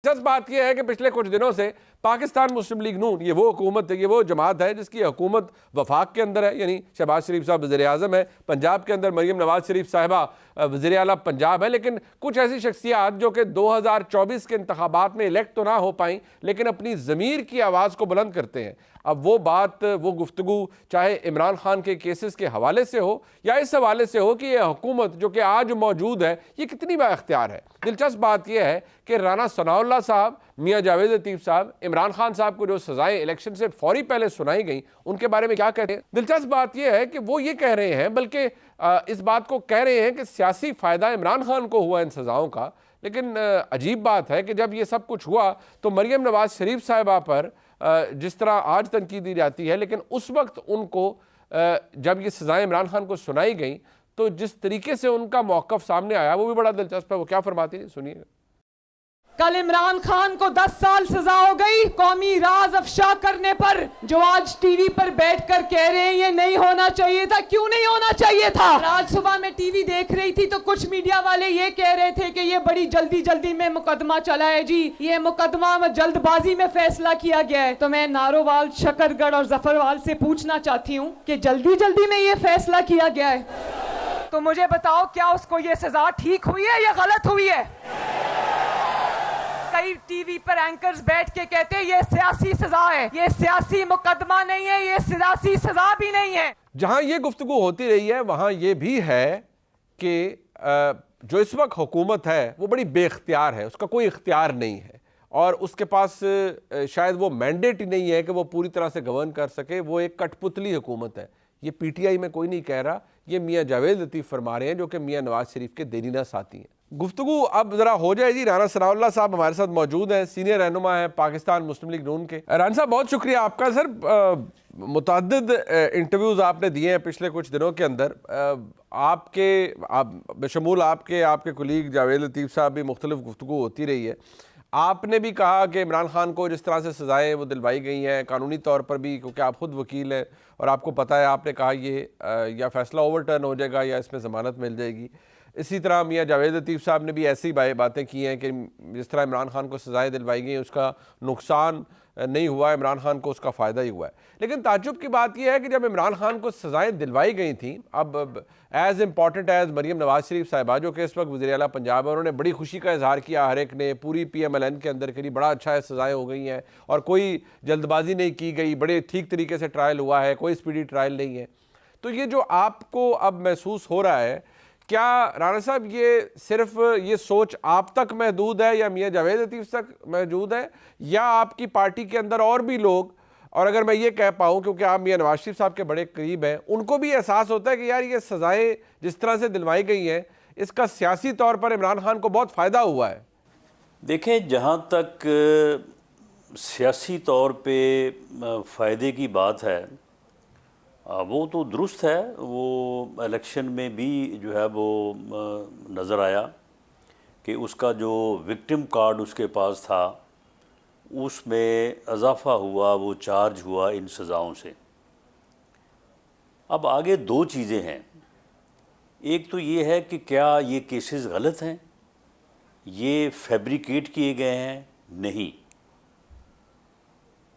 दिलचस्प बात यह है कि पिछले कुछ दिनों से पाकिस्तान मुस्लिम लीग नून, ये वो हुकूमत है, ये वो जमात है जिसकी हुकूमत वफाक के अंदर है, यानी शहबाज शरीफ साहब वज़ीर आज़म है, पंजाब के अंदर मरीम नवाज शरीफ साहिबा वज़ीर आला पंजाब है। लेकिन कुछ ऐसी शख्सियात जो कि 2024 के इंतखाबात में इलेक्ट तो ना हो पाई लेकिन अपनी ज़मीर की आवाज़ को बुलंद करते हैं। अब वो बात, वो गुफ्तगू चाहे इमरान खान के केसेस के हवाले से हो या इस हवाले से हो कि ये हुकूमत जो कि आज मौजूद है ये कितनी बाइख्तियार है। दिलचस्प बात यह है कि राना सनाउल्लाह साहब, मियाँ जावेद लतीफ़ साहब, इमरान खान साहब को जो सज़ाएं इलेक्शन से फौरी पहले सुनाई गई उनके बारे में क्या कहते हैं। दिलचस्प बात यह है कि वो ये कह रहे हैं, बल्कि इस बात को कह रहे हैं कि सियासी फ़ायदा इमरान खान को हुआ इन सज़ाओं का। लेकिन अजीब बात है कि जब ये सब कुछ हुआ तो मरीम नवाज शरीफ साहिबा पर जिस तरह आज तनकीद दी जाती है, लेकिन उस वक्त उनको जब ये सज़ाएं इमरान खान को सुनाई गई तो जिस तरीके से उनका मौक़िफ़ सामने आया वो भी बड़ा दिलचस्प है। वो क्या फरमाती है, सुनिएगा। कल इमरान खान को 10 साल सजा हो गई कौमी राज अफशा करने पर, जो आज टीवी पर बैठकर कह रहे हैं ये नहीं होना चाहिए था। क्यों नहीं होना चाहिए था? आज सुबह मैं टीवी देख रही थी तो कुछ मीडिया वाले ये कह रहे थे कि ये बड़ी जल्दी जल्दी में मुकदमा चला है जी, ये मुकदमा में जल्दबाजी में फैसला किया गया है। तो मैं नारोवाल, शकरगढ़ और जफरवाल से पूछना चाहती हूँ कि जल्दी जल्दी में ये फैसला किया गया है तो मुझे बताओ क्या उसको ये सजा ठीक हुई है या गलत हुई है? कई टीवी पर एंकर्स बैठ के कहते हैं ये सियासी सजा है, ये सियासी मुकदमा नहीं है, ये सियासी सजा भी नहीं है। जहां ये गुफ्तगू होती रही है वहां ये भी है कि जो इस वक्त हुकूमत है वो बड़ी बेख्तियार है, उसका कोई इख्तियार नहीं है और उसके पास शायद वो मैंडेट ही नहीं है कि वो पूरी तरह से गवर्न कर सके। वो एक कठपुतली हुकूमत है। ये पीटीआई में कोई नहीं कह रहा, ये मियाँ जावेद लतीफ़ फरमा रहे हैं जो कि मियाँ नवाज शरीफ के देरीना साथी हैं। गुफ्तगू अब ज़रा हो जाए जी। राना सनाउल्लाह साहब हमारे साथ मौजूद हैं, सीनियर रहनुमा है पाकिस्तान मुस्लिम लीग नून के। राना साहब बहुत शुक्रिया आपका। सर, मुतअद्दिद इंटरव्यूज़ आपने दिए हैं पिछले कुछ दिनों के अंदर। बशमूल आपके कुलीग जावेद लतीफ़ साहब भी मुख्तलिफ गुफ्तगू होती रही है। आपने भी कहा कि इमरान खान को जिस तरह से सज़ाएँ वो दिलवाई गई हैं कानूनी तौर पर भी, क्योंकि आप ख़ुद वकील हैं और आपको पता है, आपने कहा ये या फ़ैसला ओवरटर्न हो जाएगा या इसमें ज़मानत मिल जाएगी। इसी तरह मियाँ जावेद लतीफ़ साहब ने भी ऐसी बातें की हैं कि जिस तरह इमरान खान को सज़ाएँ दिलवाई गई उसका नुकसान नहीं हुआ, इमरान खान को उसका फ़ायदा ही हुआ है। लेकिन ताज्जुब की बात यह है कि जब इमरान खान को सज़ाएँ दिलवाई गई थी, अब as important as Maryam Nawaz Sharif साहिबा जो कि इस वक्त वज़ीर आला पंजाब है, उन्होंने बड़ी खुशी का इजहार किया हर एक ने, पूरी PMLN के अंदर करी बड़ा अच्छा है, सज़ाएँ हो गई हैं और कोई जल्दबाजी नहीं की गई, बड़े ठीक तरीके से ट्रायल हुआ है, कोई स्पीडी ट्रायल नहीं है। तो ये जो आपको अब महसूस हो रहा है, क्या राना साहब ये सिर्फ ये सोच आप तक महदूद है या मियाँ जावेद लतीफ़ तक मौजूद है या आपकी पार्टी के अंदर और भी लोग, और अगर मैं ये कह पाऊँ क्योंकि आप मियाँ नवाज शरीफ साहब के बड़े करीब हैं, उनको भी एहसास होता है कि यार ये सज़ाएँ जिस तरह से दिलवाई गई हैं इसका सियासी तौर पर इमरान खान को बहुत फ़ायदा हुआ है? देखें, जहाँ तक सियासी तौर पे फ़ायदे की बात है वो तो दुरुस्त है। वो इलेक्शन में भी जो है वो नज़र आया कि उसका जो विक्टिम कार्ड उसके पास था उसमें इजाफ़ा हुआ, वो चार्ज हुआ इन सज़ाओं से। अब आगे दो चीज़ें हैं। एक तो ये है कि क्या ये केसेस गलत हैं, ये फैब्रिकेट किए गए हैं? नहीं,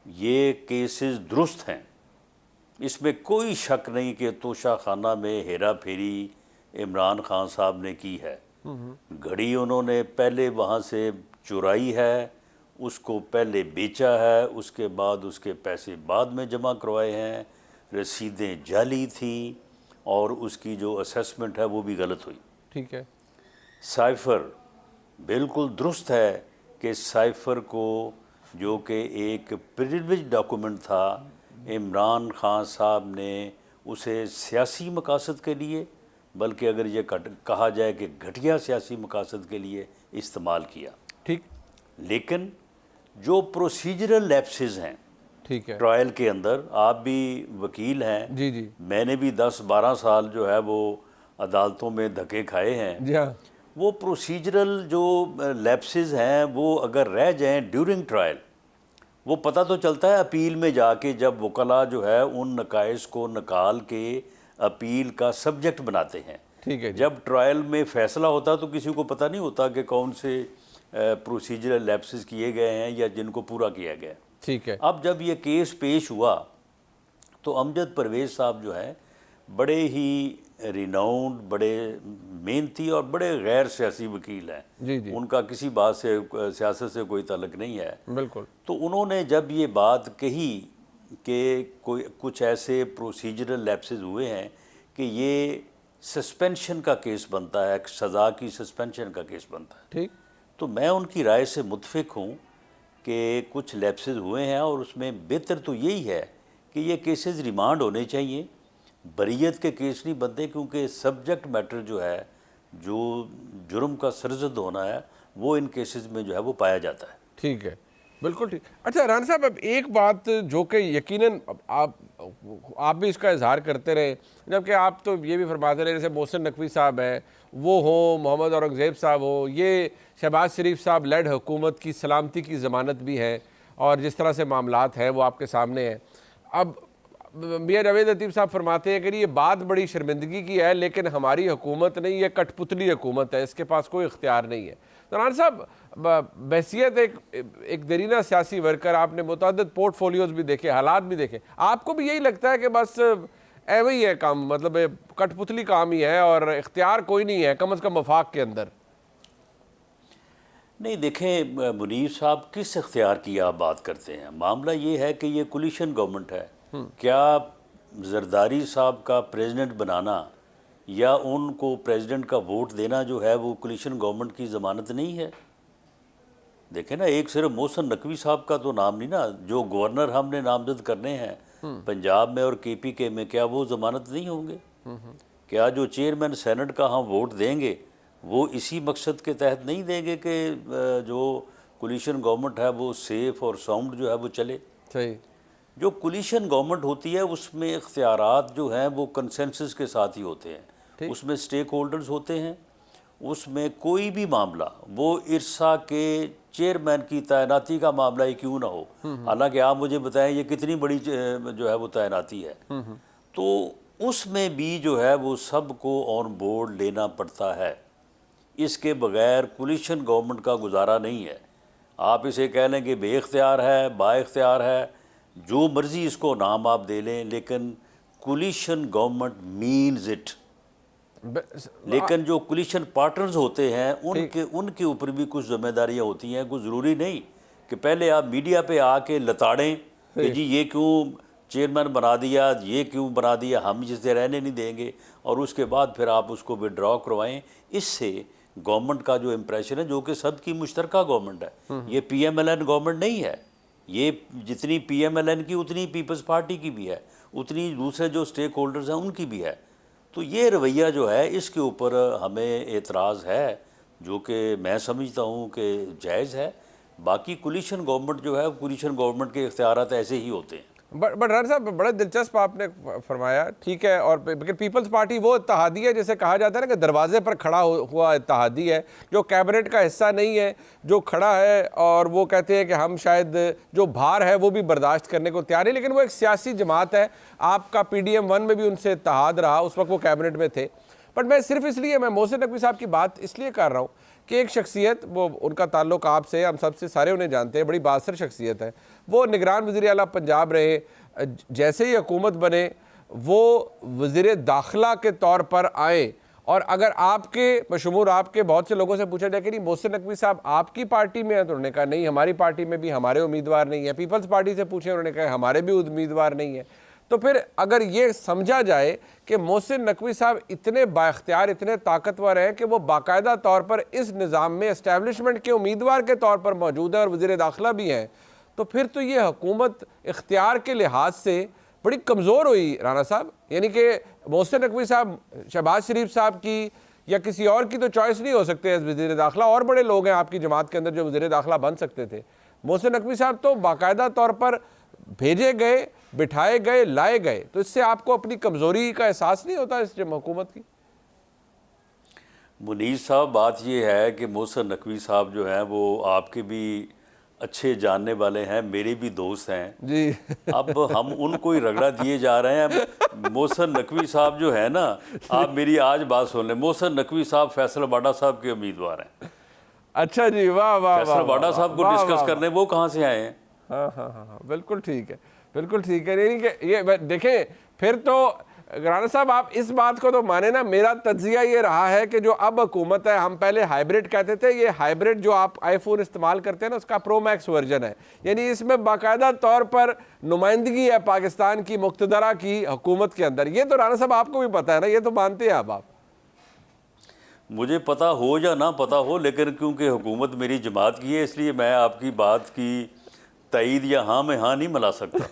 ये केसेस दुरुस्त हैं, इसमें कोई शक नहीं कि तोशा खाना में हेरा फेरी इमरान खान साहब ने की है। घड़ी उन्होंने पहले वहाँ से चुराई है, उसको पहले बेचा है, उसके बाद उसके पैसे बाद में जमा करवाए हैं, रसीदें जाली थी और उसकी जो असेसमेंट है वो भी गलत हुई। ठीक है। साइफ़र बिल्कुल दुरुस्त है कि साइफ़र को, जो कि एक प्रिविलेज डॉक्यूमेंट था, इमरान खान साहब ने उसे सियासी मकासद के लिए, बल्कि अगर ये कहा जाए कि घटिया सियासी मकासद के लिए इस्तेमाल किया। ठीक। लेकिन जो प्रोसीजरल लैप्सेस हैं, ठीक है, ट्रायल के अंदर, आप भी वकील हैं, जी जी, मैंने भी 10-12 साल जो है वो अदालतों में धक्के खाए हैं। जी हाँ। वो प्रोसीजरल जो लैप्सेस हैं वो अगर रह जाएं ड्यूरिंग ट्रायल, वो पता तो चलता है अपील में जाके, जब वकला जो है उन नकाइस को निकाल के अपील का सब्जेक्ट बनाते हैं। ठीक है। जब ट्रायल में फ़ैसला होता तो किसी को पता नहीं होता कि कौन से प्रोसीजरल लैप्सेस किए गए हैं या जिनको पूरा किया गया है। ठीक है। अब जब ये केस पेश हुआ तो अमजद परवेज़ साहब जो हैं बड़े ही रिनाउंड, बड़े मेहनती और बड़े गैर सियासी वकील हैं। जी जी, उनका किसी बात से, सियासत से कोई ताल्लुक नहीं है। बिल्कुल। तो उन्होंने जब ये बात कही कि कुछ ऐसे प्रोसीजरल लैप्सेस हुए हैं कि ये सस्पेंशन का केस बनता है, सज़ा की सस्पेंशन का केस बनता है, ठीक। तो मैं उनकी राय से मुत्फिक हूँ कि कुछ लैप्सेस हुए हैं और उसमें बेहतर तो यही है कि ये केसेस रिमांड होने चाहिए। बरीयत के केस नहीं बनते क्योंकि सब्जेक्ट मैटर जो है, जो जुर्म का सरजद होना है, वो इन केसेस में जो है वो पाया जाता है। ठीक है, बिल्कुल ठीक। अच्छा राना साहब, अब एक बात जो कि यकीनन आप भी इसका इजहार करते रहे, जबकि आप तो ये भी फरमाते रहे, जैसे मोहसिन नकवी साहब हैं, वो हो, मोहम्मद औरंगज़ेब साहब हो, ये शहबाज शरीफ साहब लेड हुकूमत की सलामती की ज़मानत भी है, और जिस तरह से मामलात हैं वो आपके सामने हैं। अब मियां जावेद लतीफ़ साहब फरमाते हैं कि ये बात बड़ी शर्मिंदगी की है, लेकिन हमारी हुकूमत नहीं, ये कठपुतली हुकूमत है, इसके पास कोई इख्तियार नहीं है। तो राना साहब, बहसियत एक दरीना सियासी वर्कर, आपने मुतअद्दिद पोर्टफोलियोज़ भी देखे, हालात भी देखे, आपको भी यही लगता है कि बस ऐवे ही है काम, मतलब कठपुतली काम ही है और इख्तियार कोई नहीं है, कम अज़ कम वफाक के अंदर? नहीं, देखें मुनीर साहब, किस इख्तियार की आप बात करते हैं? मामला ये है कि ये कोलिशन गवर्नमेंट है। क्या जरदारी साहब का प्रेसिडेंट बनाना या उनको प्रेसिडेंट का वोट देना जो है वो कोलिशन गवर्नमेंट की ज़मानत नहीं है? देखें ना, एक सिर्फ मोहसिन नकवी साहब का तो नाम नहीं ना, जो गवर्नर हमने नामजद करने हैं पंजाब में और KPK में, क्या वो ज़मानत नहीं होंगे? क्या जो चेयरमैन सेनेट का हम वोट देंगे वो इसी मकसद के तहत नहीं देंगे कि जो कोलिशन गवर्नमेंट है वो सेफ और साउंड जो है वो चले? सही। जो कोलिशन गवर्नमेंट होती है उसमें इख्तियारात जो हैं वो कंसेंसस के साथ ही होते हैं, उसमें स्टेक होल्डर्स होते हैं, उसमें कोई भी मामला, वो इरसा के चेयरमैन की तैनाती का मामला ही क्यों ना हो, हालांकि आप मुझे बताएं ये कितनी बड़ी जो है वो तैनाती है, तो उसमें भी जो है वो सबको ऑन बोर्ड लेना पड़ता है। इसके बगैर कोलिशन गवर्नमेंट का गुजारा नहीं है। आप इसे कह लें कि बेइख्तियार है, बाइख्तियार है, जो मर्जी इसको नाम आप दे लें, लेकिन कोलिशन गवर्नमेंट मीन्स इट। लेकिन जो कोलिशन पार्टनर्स होते हैं उनके ऊपर भी कुछ जिम्मेदारियां होती हैं। कुछ ज़रूरी नहीं कि पहले आप मीडिया पे आके लताड़ें कि जी ये क्यों चेयरमैन बना दिया, ये क्यों बना दिया, हम जिसे रहने नहीं देंगे, और उसके बाद फिर आप उसको विड्रॉ करवाएं। इससे गवर्नमेंट का जो इम्प्रेशन है, जो कि सबकी मुश्तरका गवर्नमेंट है, ये PMLN गवर्नमेंट नहीं है, ये जितनी PMLN की उतनी पीपल्स पार्टी की भी है, उतनी दूसरे जो स्टेक होल्डर्स हैं उनकी भी है। तो ये रवैया जो है इसके ऊपर हमें एतराज़ है, जो कि मैं समझता हूँ कि जायज़ है। बाकी कोलिशन गवर्नमेंट जो है, कोलिशन गवर्नमेंट के इख्तियारात ऐसे ही होते हैं। बट राना साहब, बड़ा दिलचस्प आपने फरमाया, ठीक है, और पीपल्स पार्टी वो इत्तेहादी है जिसे कहा जाता है ना कि दरवाजे पर खड़ा हुआ इत्तेहादी है, जो कैबिनेट का हिस्सा नहीं है, जो खड़ा है और वो कहते हैं कि हम शायद जो भार है वो भी बर्दाश्त करने को तैयार है, लेकिन वो एक सियासी जमात है। आपका PDM 1 में भी उनसे इत्तेहाद रहा, उस वक्त वो कैबिनेट में थे। बट मैं सिर्फ इसलिए, मैं मोहसिन नकवी साहब की बात इसलिए कर रहा हूँ कि एक शख्सियत, वो उनका ताल्लुक आपसे, हम सबसे सारे उन्हें जानते हैं, बड़ी बासर शख्सियत है। वो निगरान वज़ीर आला पंजाब रहे, जैसे ही हुकूमत बने वो वज़ीर दाखिला के तौर पर आए, और अगर आपके बशमूर आपके बहुत से लोगों से पूछा जाए कि नहीं मोहसिन नकवी साहब आपकी पार्टी में है, तो उन्होंने कहा नहीं हमारी पार्टी में भी हमारे उम्मीदवार नहीं है। पीपल्स पार्टी से पूछे, उन्होंने कहा हमारे भी उम्मीदवार नहीं है। तो फिर अगर ये समझा जाए कि मोहसिन नकवी साहब इतने बाइख्तियार, इतने ताकतवर हैं कि वो बाकायदा तौर पर इस निज़ाम में इस्टेब्लिशमेंट के उम्मीदवार के तौर पर मौजूद है और वज़ीर दाखिला भी हैं, तो फिर तो ये हुकूमत इख्तियार के लिहाज से बड़ी कमज़ोर हुई राना साहब। यानी कि मोहसिन नकवी साहब शहबाज शरीफ साहब की या किसी और की तो चॉइस नहीं हो सकते एज वज़ीर दाखिला, और बड़े लोग हैं आपकी जमात के अंदर जो वज़ीर दाखिला बन सकते थे। मोहसिन नकवी साहब तो बाकायदा तौर पर भेजे गए, बिठाए गए, लाए गए, तो इससे आपको अपनी कमज़ोरी का एहसास नहीं होता इस हुकूमत की? मुनीर साहब, बात ये है कि मोहसिन नकवी साहब जो हैं वो आपके भी अच्छे जानने वाले हैं, मेरे भी दोस्त हैं जी। अब हम उनको ही रगड़ा दिए जा रहे हैं। मोहसिन नकवी साहब जो है ना, आप मेरी आज बात सुन लें, मोहसिन नकवी साहब फैसलाबाड़ा साहब के उम्मीदवार हैं। अच्छा जी, वाह वाह फैसल वाह वाडा साहब को वाह, डिस्कस वाह, करने वो कहाँ से आए हैं? हाँ हाँ हाँ हाँ, बिल्कुल ठीक है, बिल्कुल ठीक है। यानी कि ये देखें, फिर तो राणा साहब आप इस बात को तो माने ना, मेरा तज्जिया ये रहा है कि जो अब हुकूमत है, हम पहले हाइब्रिड कहते थे, ये हाइब्रिड जो आप आईफोन इस्तेमाल करते हैं ना, उसका प्रो मैक्स वर्जन है। यानी इसमें बाकायदा तौर पर नुमाइंदगी है पाकिस्तान की मुक्तदरा की हुकूमत के अंदर। ये तो राणा साहब आपको भी पता है ना, ये तो मानते हैं आप। मुझे पता हो या ना पता हो, लेकिन क्योंकि हुकूमत मेरी जमात की है, इसलिए मैं आपकी बात की तईद या हाँ में हाँ नहीं मिला सकता।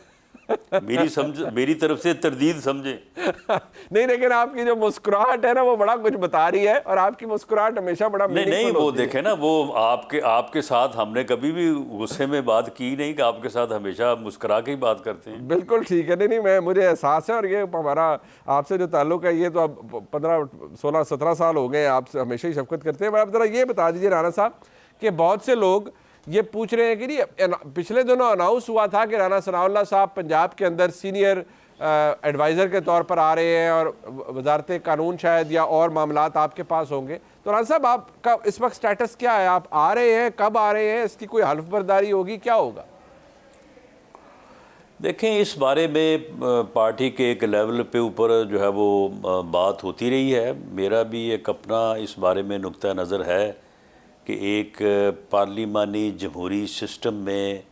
मेरी तरफ से तरदीद समझे। नहीं, लेकिन आपकी जो मुस्कुराहट है ना, वो बड़ा कुछ बता रही है, और आपकी मुस्कुराहट हमेशा बड़ा नहीं, वो देखे ना, वो आपके साथ हमने कभी भी गुस्से में बात की नहीं, कि आपके साथ हमेशा मुस्कुरा के ही बात करते हैं। बिल्कुल ठीक है। नहीं, मैं मुझे एहसास है, और ये हमारा आपसे जो ताल्लुक है, ये तो अब 15, 16, 17 साल हो गए, आपसे हमेशा ही शफकत करते हैं। आप ज़रा ये बता दीजिए राणा साहब कि बहुत से लोग ये पूछ रहे हैं कि नहीं, पिछले दिनों अनाउंस हुआ था कि राणा सनाउल्लाह साहब पंजाब के अंदर सीनियर एडवाइज़र के तौर पर आ रहे हैं, और वजारत कानून शायद या और मामलात आपके पास होंगे। तो राणा साहब, आपका इस वक्त स्टेटस क्या है? आप आ रहे हैं, कब आ रहे हैं, इसकी कोई हल्फ बर्दारी होगी, क्या होगा? देखें, इस बारे में पार्टी के एक लेवल पे ऊपर जो है वो बात होती रही है। मेरा भी एक अपना इस बारे में नुक्ता नज़र है कि एक पार्लिमानी जमहूरी सिस्टम में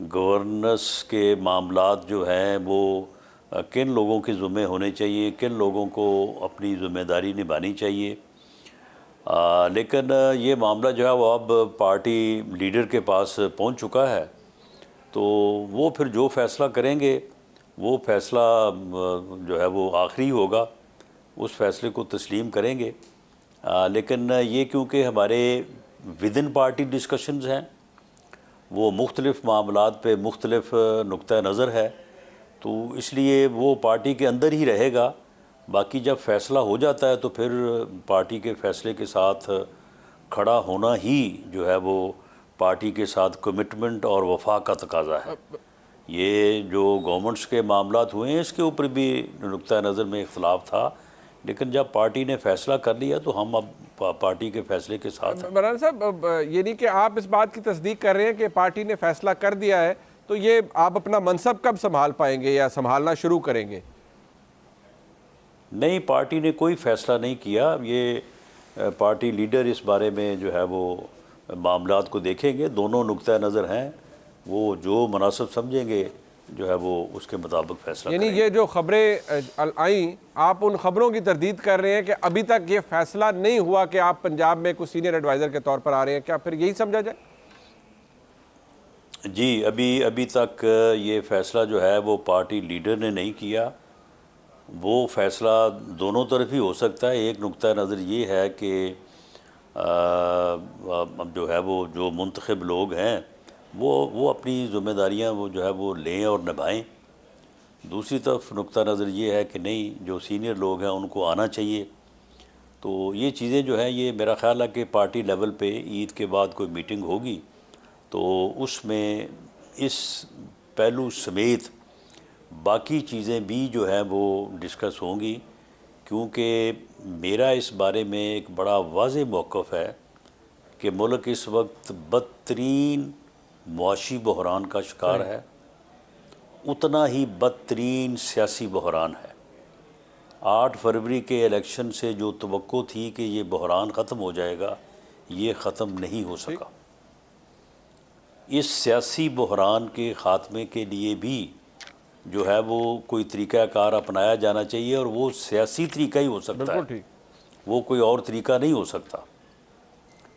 गवर्नेंस के मामलात जो हैं वो किन लोगों के ज़िम्मे होने चाहिए, किन लोगों को अपनी ज़िम्मेदारी निभानी चाहिए। लेकिन ये मामला जो है वो अब पार्टी लीडर के पास पहुंच चुका है, तो वो फिर जो फ़ैसला करेंगे, वो फ़ैसला जो है वो आखिरी होगा, उस फ़ैसले को तस्लीम करेंगे। लेकिन ये क्योंकि हमारे विद इन पार्टी डिस्कशंस हैं, वो मुख्तलिफ़ मामलात पे मुख्तलिफ़ नुक्ता नज़र है, तो इसलिए वो पार्टी के अंदर ही रहेगा। बाकी जब फ़ैसला हो जाता है तो फिर पार्टी के फ़ैसले के साथ खड़ा होना ही जो है वो पार्टी के साथ कमिटमेंट और वफा का तकाजा है। ये जो गवर्नमेंट्स के मामलात हुए हैं, इसके ऊपर भी नुक्ता नज़र में इख्तलाफ था, लेकिन जब पार्टी ने फ़ैसला कर लिया तो हम अब पार्टी के फ़ैसले के साथ हैं। मौलाना साहब, ये नहीं कि आप इस बात की तस्दीक कर रहे हैं कि पार्टी ने फ़ैसला कर दिया है, तो ये आप अपना मनसब कब संभाल पाएंगे या संभालना शुरू करेंगे? नहीं, पार्टी ने कोई फ़ैसला नहीं किया। ये पार्टी लीडर इस बारे में जो है वो मामलात को देखेंगे। दोनों नुक्ता नज़र हैं, वो जो मुनासिब समझेंगे जो है वो उसके मुताबिक फैसला यानी ये जो खबरें आई, आप उन खबरों की तरदीद कर रहे हैं कि अभी तक ये फैसला नहीं हुआ कि आप पंजाब में कुछ सीनियर एडवाइज़र के तौर पर आ रहे हैं, क्या फिर यही समझा जाए? जी, अभी तक ये फ़ैसला जो है वो पार्टी लीडर ने नहीं किया। वो फ़ैसला दोनों तरफ ही हो सकता है। एक नुक्ता नज़र ये है कि अब जो है वो जो मुंतखब लोग हैं वो अपनी ज़िम्मेदारियाँ वो जो है वो लें और निभाएं। दूसरी तरफ नुक्ता नज़र ये है कि नहीं, जो सीनियर लोग हैं उनको आना चाहिए। तो ये चीज़ें जो हैं, ये मेरा ख़्याल है कि पार्टी लेवल पे ईद के बाद कोई मीटिंग होगी तो उसमें इस पहलू समेत बाकी चीज़ें भी जो हैं वो डिस्कस होंगी, क्योंकि मेरा इस बारे में एक बड़ा वाज़ेह मौक़िफ़ है कि मुल्क इस वक्त बदतरीन मुआशी बहरान का शिकार है, उतना ही बदतरीन सियासी बहरान है। 8 फरवरी के इलेक्शन से जो तवक्को थी कि ये बहरान ख़त्म हो जाएगा, ये ख़त्म नहीं हो सका। इस सियासी बहरान के ख़ात्मे के लिए भी जो है वो कोई तरीक़ाकार अपनाया जाना चाहिए, और वो सियासी तरीका ही हो सकता है, वो कोई और तरीका नहीं हो सकता।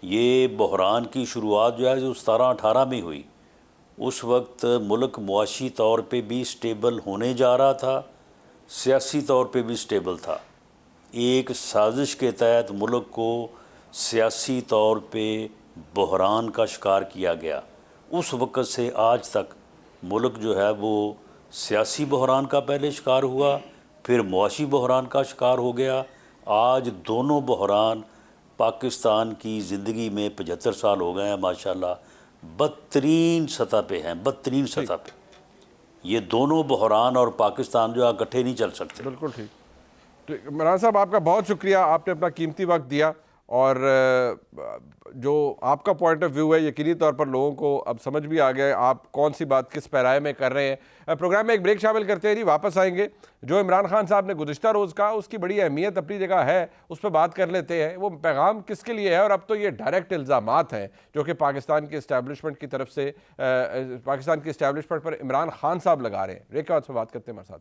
ये बहरान की शुरुआत जो है जो 17-18 में हुई, उस वक्त मुल्क मुआशी तौर पे भी स्टेबल होने जा रहा था, सियासी तौर पे भी स्टेबल था। एक साजिश के तहत मुल्क को सियासी तौर पे बहरान का शिकार किया गया। उस वक्त से आज तक मुल्क जो है वो सियासी बहरान का पहले शिकार हुआ, फिर मुआशी बहरान का शिकार हो गया। आज दोनों बहरान पाकिस्तान की ज़िंदगी में 75 साल हो गए हैं माशाल्लाह, बदतरीन सतह पे हैं, बदतरीन सतह पे। ये दोनों बहरान और पाकिस्तान जो है इकट्ठे नहीं चल सकते। बिल्कुल ठीक। मौलाना साहब, आपका बहुत शुक्रिया, आपने अपना कीमती वक्त दिया और जो आपका पॉइंट ऑफ व्यू है यकीनी तौर पर लोगों को अब समझ भी आ गया है आप कौन सी बात किस पैराए में कर रहे हैं। प्रोग्राम में एक ब्रेक शामिल करते हैं जी, वापस आएंगे। जो इमरान खान साहब ने गुज़िश्ता रोज़ कहा उसकी बड़ी अहमियत अपनी जगह है, उस पर बात कर लेते हैं। वो पैगाम किसके लिए है? और अब तो ये डायरेक्ट इल्ज़ामात हैं जो कि पाकिस्तान की इस्टेब्लिशमेंट की तरफ से पाकिस्तान की इस्टेब्लिशमेंट पर इमरान खान साहब लगा रहे हैं। ब्रेक के बाद बात करते हैं हमारे साथ।